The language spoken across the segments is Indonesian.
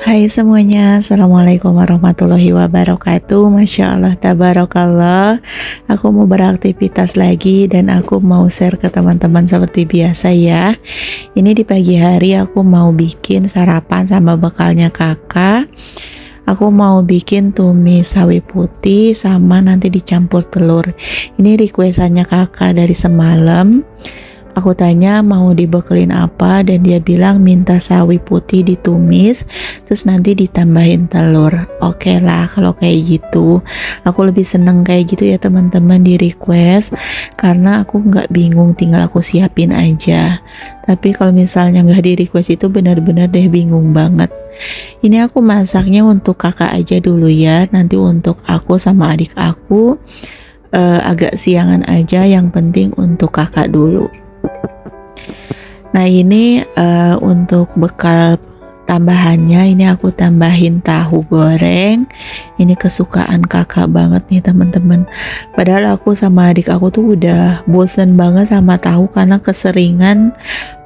Hai semuanya, Assalamualaikum warahmatullahi wabarakatuh. Masya Allah, tabarakallah. Aku mau beraktivitas lagi dan aku mau share ke teman-teman seperti biasa ya. Ini di pagi hari aku mau bikin sarapan sama bekalnya kakak. Aku mau bikin tumis sawi putih sama nanti dicampur telur. Ini requestannya kakak dari semalam. Aku tanya mau dibekelin apa dan dia bilang minta sawi putih ditumis terus nanti ditambahin telur. Oke lah kalau kayak gitu. Aku lebih seneng kayak gitu ya teman-teman, di request karena aku nggak bingung, tinggal aku siapin aja. Tapi kalau misalnya nggak di request itu benar-benar deh bingung banget. Ini aku masaknya untuk kakak aja dulu ya, nanti untuk aku sama adik aku agak siangan aja, yang penting untuk kakak dulu. Nah ini untuk bekal tambahannya, ini aku tambahin tahu goreng. Ini kesukaan kakak banget nih teman-teman. Padahal aku sama adik aku tuh udah bosen banget sama tahu karena keseringan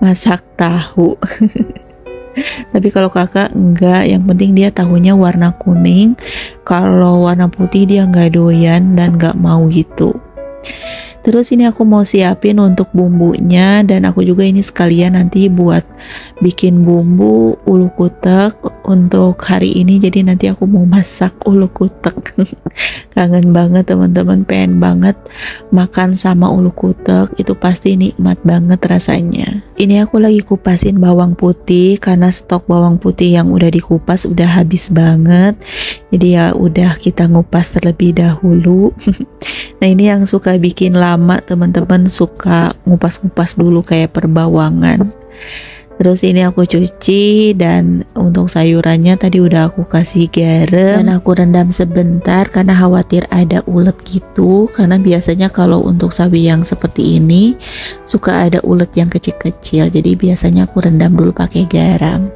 masak tahu. Tapi kalau kakak enggak, yang penting dia tahunya warna kuning. Kalau warna putih dia nggak doyan dan nggak mau gitu. Terus ini aku mau siapin untuk bumbunya, dan aku juga ini sekalian nanti buat bikin bumbu ulu kutek untuk hari ini. Jadi nanti aku mau masak ulu kutek. Kangen banget teman-teman, pengen banget makan sama ulu kutek, itu pasti nikmat banget rasanya. Ini aku lagi kupasin bawang putih karena stok bawang putih yang udah dikupas udah habis banget. Jadi ya udah kita ngupas terlebih dahulu. Nah ini yang suka bikin lama teman-teman, suka ngupas-ngupas dulu kayak perbawangan. Terus ini aku cuci, dan untuk sayurannya tadi udah aku kasih garam dan aku rendam sebentar karena khawatir ada ulet gitu. Karena biasanya kalau untuk sawi yang seperti ini suka ada ulet yang kecil-kecil, jadi biasanya aku rendam dulu pakai garam.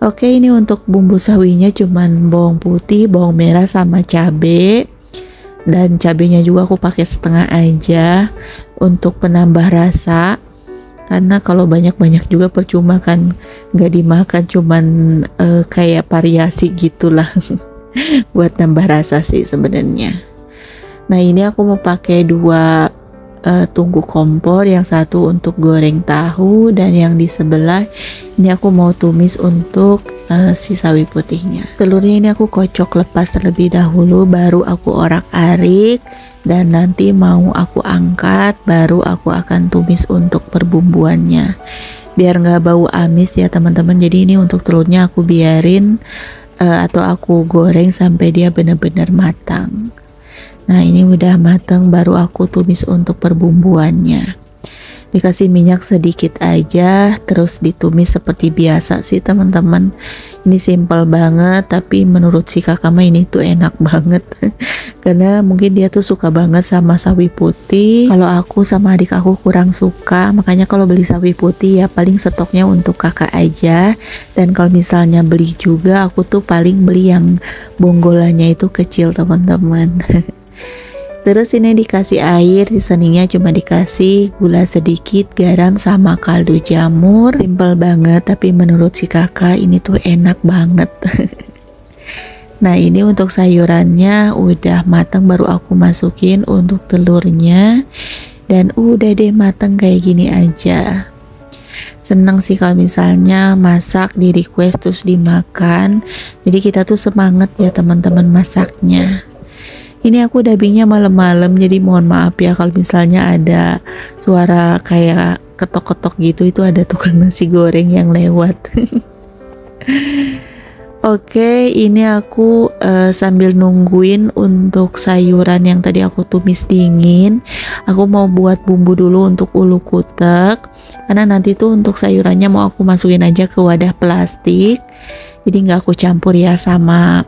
Oke, ini untuk bumbu sawinya cuman bawang putih, bawang merah sama cabai. Dan cabenya juga aku pakai setengah aja untuk penambah rasa, karena kalau banyak-banyak juga percuma kan, nggak dimakan, cuman kayak variasi gitulah. Buat nambah rasa sih sebenarnya. Nah ini aku mau pakai dua tungku kompor, yang satu untuk goreng tahu dan yang di sebelah ini aku mau tumis untuk si sawi putihnya. Telurnya ini aku kocok lepas terlebih dahulu, baru aku orak-arik dan nanti mau aku angkat, baru aku akan tumis untuk perbumbuannya biar nggak bau amis ya teman-teman. Jadi ini untuk telurnya aku biarin atau aku goreng sampai dia benar-benar matang. Nah ini udah matang, baru aku tumis untuk perbumbuannya. Dikasih minyak sedikit aja, terus ditumis seperti biasa sih teman-teman. Ini simple banget, tapi menurut si kakak mah ini tuh enak banget. Karena mungkin dia tuh suka banget sama sawi putih. Kalau aku sama adik aku kurang suka, makanya kalau beli sawi putih ya paling stoknya untuk kakak aja. Dan kalau misalnya beli juga, aku tuh paling beli yang bonggolannya itu kecil teman-teman. Terus ini dikasih air, seasoningnya cuma dikasih gula sedikit, garam sama kaldu jamur. Simple banget, tapi menurut si kakak ini tuh enak banget. Nah ini untuk sayurannya udah matang, baru aku masukin untuk telurnya. Dan udah deh matang kayak gini aja. Seneng sih kalau misalnya masak di request terus dimakan. Jadi kita tuh semangat ya teman-teman masaknya. Ini aku dubbingnya malam-malam, jadi mohon maaf ya kalau misalnya ada suara kayak ketok-ketok gitu, itu ada tukang nasi goreng yang lewat. Oke, ini aku sambil nungguin untuk sayuran yang tadi aku tumis dingin. Aku mau buat bumbu dulu untuk ulu kutek, karena nanti tuh untuk sayurannya mau aku masukin aja ke wadah plastik. Jadi nggak aku campur ya sama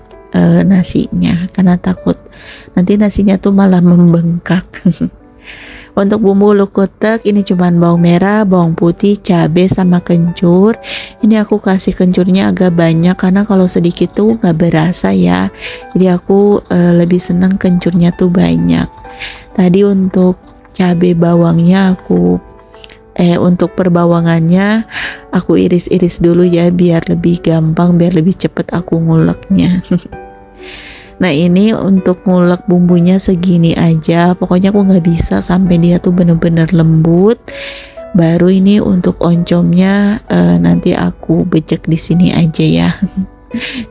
nasinya, karena takut nanti nasinya tuh malah membengkak. Untuk bumbu ulu kutek ini cuman bawang merah, bawang putih, cabai sama kencur. Ini aku kasih kencurnya agak banyak karena kalau sedikit tuh nggak berasa ya. Jadi aku lebih seneng kencurnya tuh banyak. Tadi untuk cabai bawangnya untuk perbawangannya aku iris-iris dulu ya, biar lebih gampang, biar lebih cepet aku nguleknya. Nah ini untuk ngulek bumbunya segini aja, pokoknya aku nggak bisa sampai dia tuh bener-bener lembut. Baru ini untuk oncomnya nanti aku bejek di sini aja ya.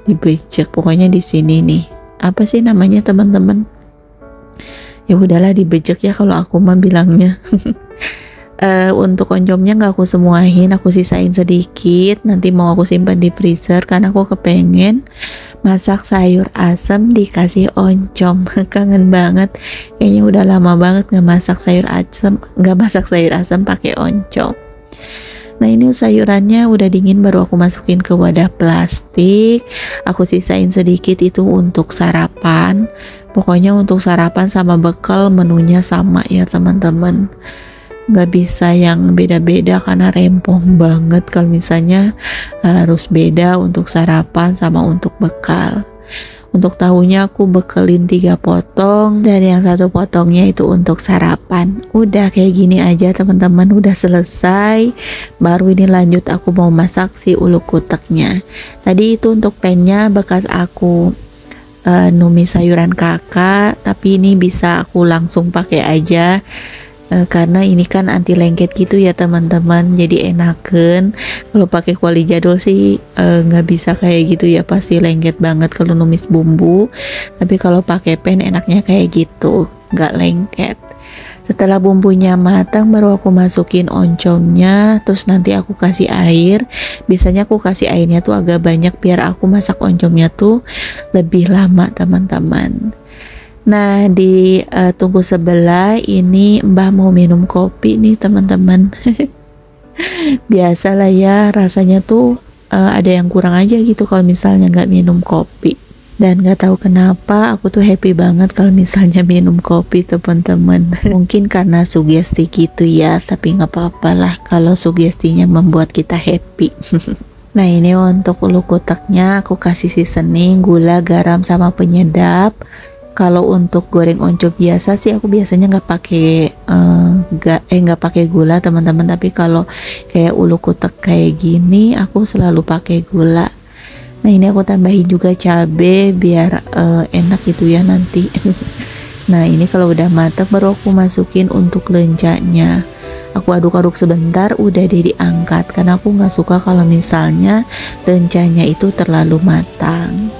Dibejek pokoknya di sini nih. Apa sih namanya teman-teman? Ya udahlah dibejek ya kalau aku mah bilangnya. Untuk oncomnya nggak aku semuain, aku sisain sedikit, nanti mau aku simpan di freezer karena aku kepengen masak sayur asem dikasih oncom. Kangen banget, kayaknya udah lama banget nggak masak sayur asem pakai oncom. Nah ini sayurannya udah dingin, baru aku masukin ke wadah plastik. Aku sisain sedikit itu untuk sarapan. Pokoknya untuk sarapan sama bekal menunya sama ya teman-teman, nggak bisa yang beda-beda karena rempong banget kalau misalnya harus beda untuk sarapan sama untuk bekal. Untuk tahunya aku bekelin 3 potong dan yang 1 potongnya itu untuk sarapan. Udah kayak gini aja teman-teman, udah selesai. Baru ini lanjut aku mau masak si ulu kuteknya. Tadi itu untuk pennya bekas aku numis sayuran kakak, tapi ini bisa aku langsung pakai aja. Karena ini kan anti lengket gitu ya teman-teman, jadi enakan. Kalau pakai kuali jadul sih nggak bisa kayak gitu ya, pasti lengket banget kalau numis bumbu. Tapi kalau pakai pen enaknya kayak gitu, nggak lengket. Setelah bumbunya matang baru aku masukin oncomnya, terus nanti aku kasih air. Biasanya aku kasih airnya tuh agak banyak biar aku masak oncomnya tuh lebih lama teman-teman. Nah di tunggu sebelah ini Mbah mau minum kopi nih teman-teman. Biasalah ya, rasanya tuh ada yang kurang aja gitu kalau misalnya nggak minum kopi. Dan nggak tahu kenapa aku tuh happy banget kalau misalnya minum kopi teman-teman. Mungkin karena sugesti gitu ya, tapi nggak apa-apa lah kalau sugestinya membuat kita happy. Nah ini untuk ulu kuteknya aku kasih seasoning, gula, garam sama penyedap. Kalau untuk goreng oncom biasa sih aku biasanya nggak pakai gula teman-teman, tapi kalau kayak ulu kutek kayak gini aku selalu pakai gula. Nah ini aku tambahin juga cabai biar enak gitu ya nanti. Nah ini kalau udah matang baru aku masukin untuk lencanya. Aku aduk-aduk sebentar udah deh diangkat, karena aku nggak suka kalau misalnya lencanya itu terlalu matang.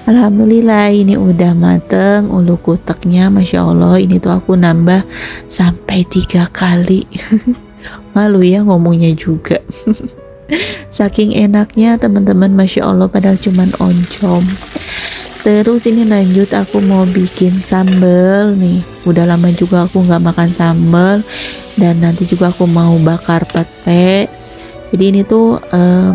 Alhamdulillah ini udah mateng ulu kuteknya, Masya Allah. Ini tuh aku nambah sampai 3 kali. Malu ya ngomongnya juga. Saking enaknya teman-teman, Masya Allah, padahal cuman oncom. Terus ini lanjut aku mau bikin sambal nih. Udah lama juga aku nggak makan sambal. Dan nanti juga aku mau bakar pete. Jadi ini tuh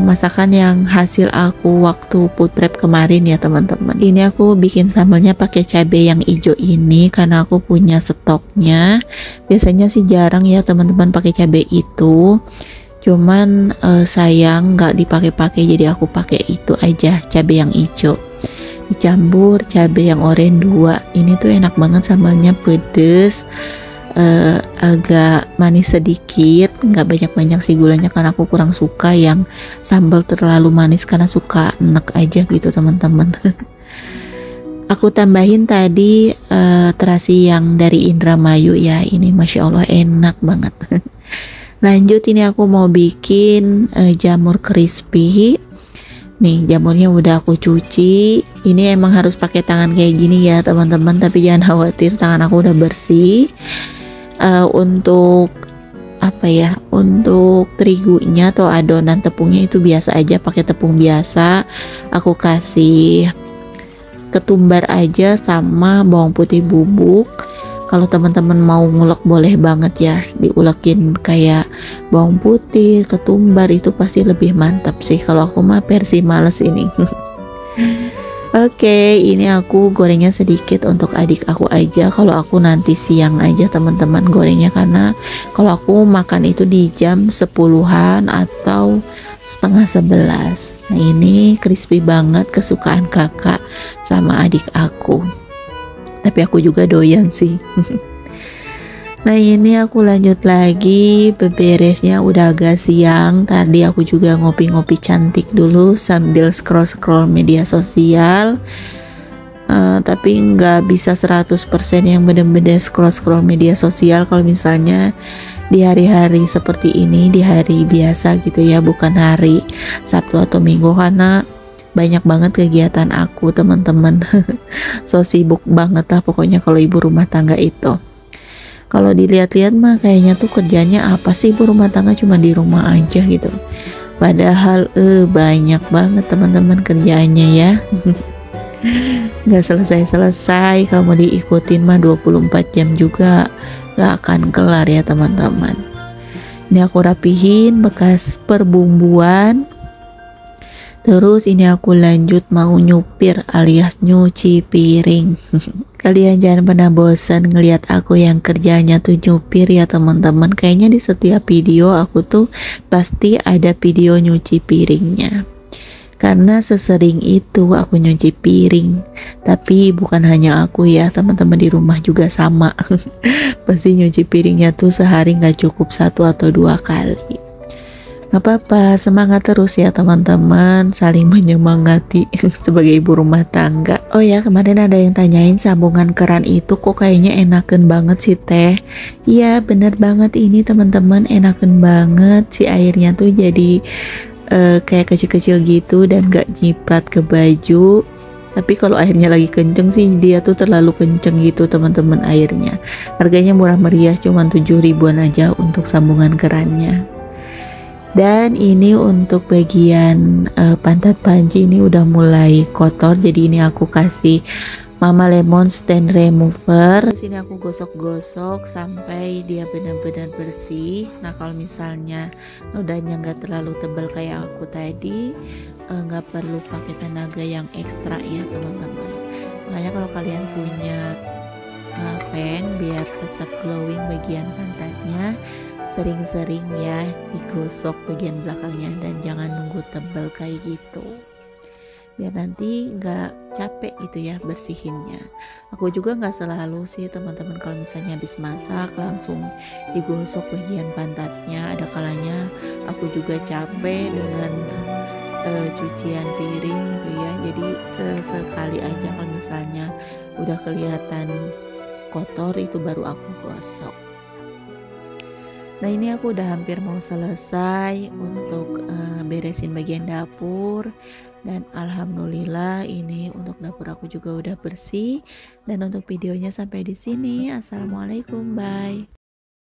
masakan yang hasil aku waktu food prep kemarin ya teman-teman. Ini aku bikin sambalnya pakai cabai yang hijau ini karena aku punya stoknya. Biasanya sih jarang ya teman-teman pakai cabai itu. Cuman sayang nggak dipakai-pakai, jadi aku pakai itu aja, cabai yang hijau. Dicampur cabai yang oranye 2. Ini tuh enak banget sambalnya, pedes. Agak manis sedikit, nggak banyak-banyak sih gulanya karena aku kurang suka yang sambal terlalu manis karena suka enek aja gitu teman-teman. Aku tambahin tadi terasi yang dari Indramayu ya, ini Masya Allah enak banget. Lanjut ini aku mau bikin jamur crispy. Nih jamurnya udah aku cuci. Ini emang harus pakai tangan kayak gini ya teman-teman, tapi jangan khawatir, tangan aku udah bersih. Untuk apa ya, Untuk terigunya atau adonan tepungnya itu biasa aja, pakai tepung biasa. Aku kasih ketumbar aja sama bawang putih bubuk. Kalau teman-teman mau ngulek boleh banget ya, diulekin kayak bawang putih, ketumbar, itu pasti lebih mantap sih. Kalau aku mah versi males ini. Oke, ini aku gorengnya sedikit untuk adik aku aja. Kalau aku nanti siang aja teman-teman gorengnya, karena kalau aku makan itu di jam 10-an atau setengah 11. Nah ini crispy banget, kesukaan kakak sama adik aku. Tapi aku juga doyan sih. Nah ini aku lanjut lagi, beberesnya udah agak siang. Tadi aku juga ngopi-ngopi cantik dulu sambil scroll-scroll media sosial. Tapi nggak bisa 100% yang bener-bener scroll-scroll media sosial kalau misalnya di hari-hari seperti ini, di hari biasa gitu ya, bukan hari Sabtu atau Minggu, karena banyak banget kegiatan aku teman-teman. So sibuk banget lah pokoknya kalau ibu rumah tangga itu. Kalau dilihat-lihat mah kayaknya tuh kerjanya apa sih ibu rumah tangga, cuma di rumah aja gitu. Padahal banyak banget teman-teman kerjaannya ya. Nggak selesai-selesai, kalau mau diikutin mah 24 jam juga nggak akan kelar ya teman-teman. Ini aku rapihin bekas perbumbuan. Terus ini aku lanjut mau nyupir alias nyuci piring. Kalian jangan pernah bosan ngelihat aku yang kerjanya tuh nyupir ya teman-teman. Kayaknya di setiap video aku tuh pasti ada video nyuci piringnya. Karena sesering itu aku nyuci piring. Tapi bukan hanya aku ya, teman-teman di rumah juga sama. Pasti nyuci piringnya tuh sehari nggak cukup 1 atau 2 kali. Gak apa-apa, semangat terus ya teman-teman, saling menyemangati sebagai ibu rumah tangga. Oh ya, kemarin ada yang tanyain sambungan keran itu kok kayaknya enaken banget sih teh. Iya bener banget ini teman-teman, enaken banget, si airnya tuh jadi kayak kecil-kecil gitu dan gak nyiprat ke baju. Tapi kalau airnya lagi kenceng sih dia tuh terlalu kenceng gitu teman-teman airnya. Harganya murah meriah, cuma 7 ribuan aja untuk sambungan kerannya. Dan ini untuk bagian pantat panci ini udah mulai kotor, jadi ini aku kasih Mama Lemon Stain Remover. Terus ini aku gosok-gosok sampai dia benar-benar bersih. Nah kalau misalnya nodanya nggak terlalu tebal kayak aku tadi, nggak perlu pakai tenaga yang ekstra ya teman-teman. Makanya kalau kalian punya pen biar tetap glowing bagian pantatnya, sering-sering ya digosok bagian belakangnya dan jangan nunggu tebal kayak gitu, biar nanti nggak capek gitu ya bersihinnya. Aku juga nggak selalu sih teman-teman kalau misalnya habis masak langsung digosok bagian pantatnya. Ada kalanya aku juga capek dengan cucian piring gitu ya, jadi sesekali aja kalau misalnya udah kelihatan kotor itu baru aku gosok. Nah ini aku udah hampir mau selesai untuk beresin bagian dapur, dan alhamdulillah ini untuk dapur aku juga udah bersih. Dan untuk videonya sampai di sini. Assalamualaikum, bye.